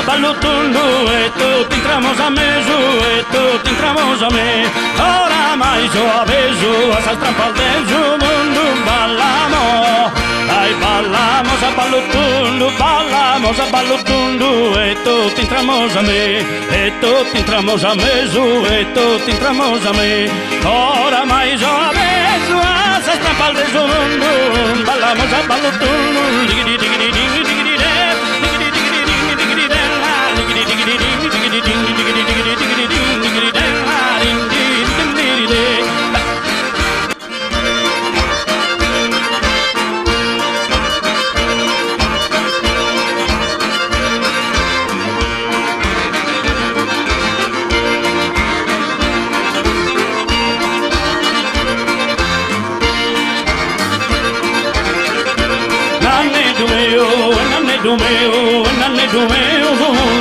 ballo tundu e tutti entramos a meso e tutti entramos a me. Oramai so aveso a sta trampa al deso mundo ballamo. Ai ballamos a ballo tundu e tutti entramos a me. E tutti entramos a meso e tutti entramos a me. Oramai so aveso a sta trampa al deso mundo ballamos a ballo tundu. Digidi digidi digidi digidi Dumeu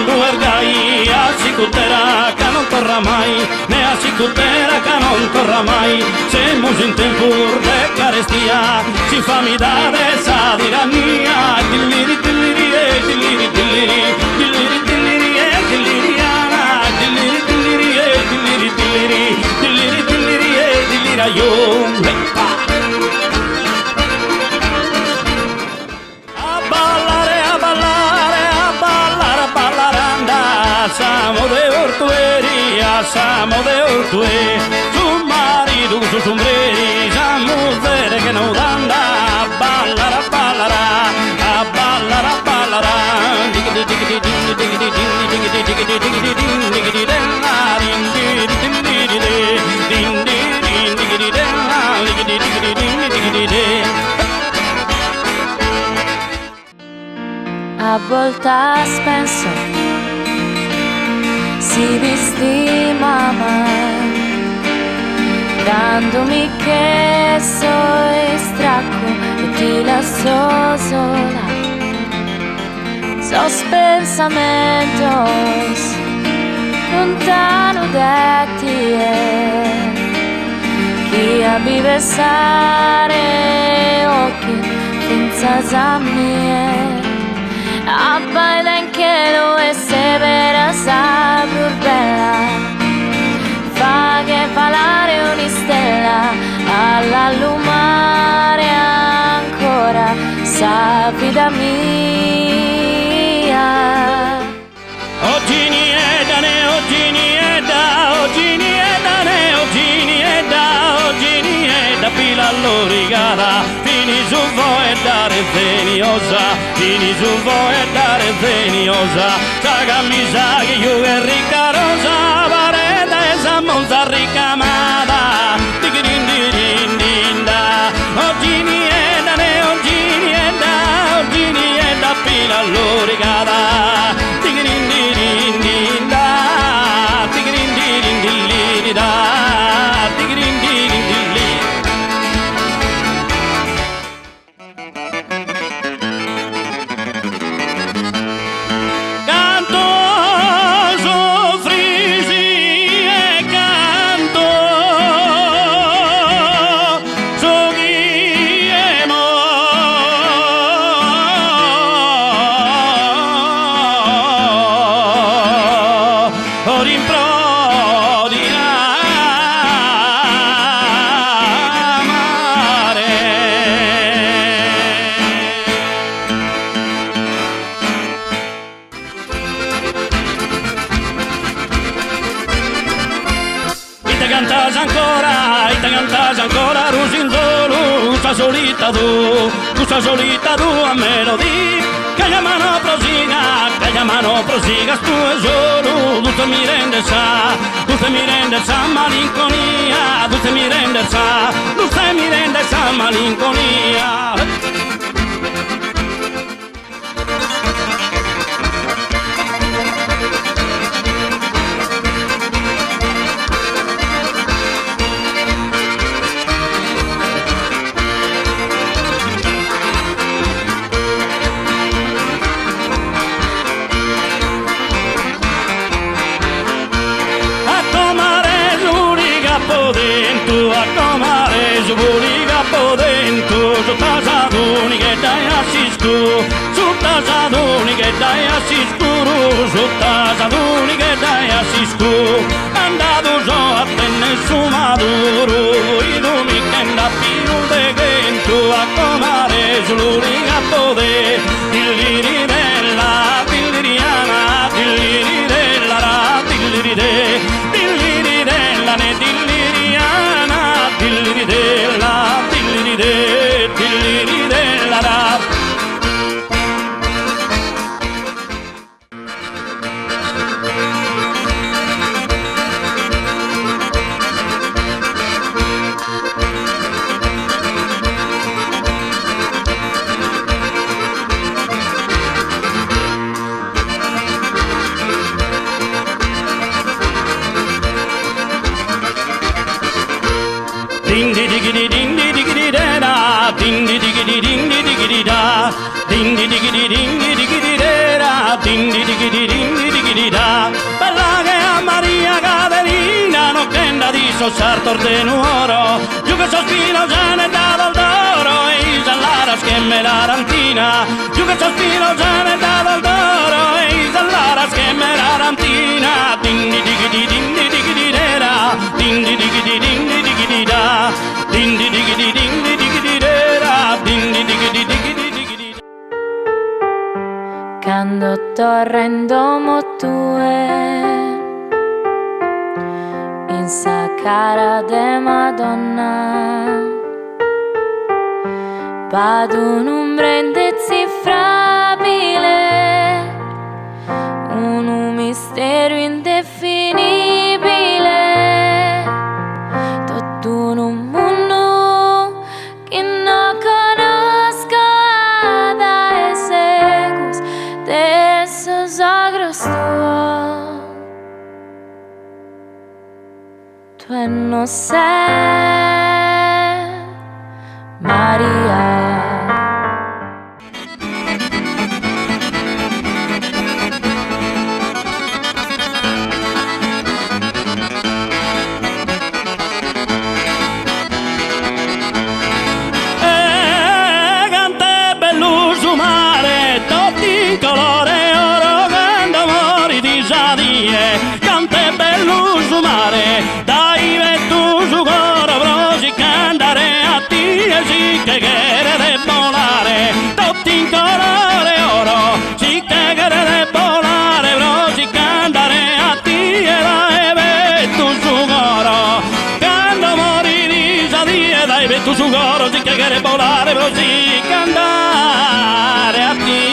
guardai a sicutera che non torna mai, ne a sicutera che non torna mai. Siamo in tempo de carestia, si fa mi dare sa tirania. Dilliri dilliri e dilliri dilliri, dilliri dilliri e dilliriana, dilliri dilliri e dilliri dilliri, dilliri dilliri e dilliraio. Samo de ortue, su marido, su sombreri, siamo zere che non anda a ballare, a ballare, a ballare, a ballare. Digidi digidi digidi digidi digidi digidi digidi digidi a volte penso si vestimava dandomi che soy stracco e ti lascio sola. Sos pensamentos lontano da ti chi abivesare occhi senza mie a bailan che lo è severa sa bella fa che parlare un'istella alla lumare ancora sa vita mia. Oggi nieda ne oggi nieda oggi nieda ne oggi nieda oggi nieda pila all'origata fini su voi e dare zeniosa fini su voi e dare zeniosa saga mi sa che io è ricca rosa pareta e sa monza ricamata digidindindinda oggi nieda ne oggi nieda pila all'origata digidindindinda digidindindindillida digidindindindilli. Canto soffrisi e canto soghiemo rimpro di amare. E te cantas ancora Rusinzolu, sta solita tu a melodì che chiamano prosiga tu e solo tutto mi rende sa malinconia tutto mi rende sa malinconia. A comare su boliga po dentro su casa d'unica dai assisco su saduni che dai a si scuro, sutta saduni che dai a si scuro, andato so a tenne su maduro, i dumi che da più de vento a comare sull'urigato de, dilliri della, dilliriana, dilliri della ra, dilliri de, dilliri della ne dilliriana, dilliri della, dilliri de, dilliri della ra. Dindi digidi dindi digidi da, dindi digidi dindi digidi da, dindi digidi dindi digidi da, dindi digidi dindi digidi da. Bella che a Maria Caterina non tenda di sossartor de nuoro, giù che sospiro già ne da dal d'oro e isa lara schemme l'arantina, giù che sospiro già ne da dal d'oro e isa lara schemme l'arantina, dindi digidi dindi digidi da, dindi digidi dindi digidi da, dindi digidi dindi digidi da, dindi digidi digidi digidi. Quando torrendo motue in sa cara de Madonna, vado un brende cifrabile, un mistero indefinibile, tutto un mondo che non conosco da esegus de esos agros tuos. Tu no sé, María. Colore oro quando mori di sadie, cante bello su mare, dai vettu su coro prosi cantare a ti e si che de volare, tutti in colore oro, si che de volare, prosi cantare a ti e dai vettu su coro, quando mori di sadie, dai vettu su coro, si che de volare, prosi cantare a ti.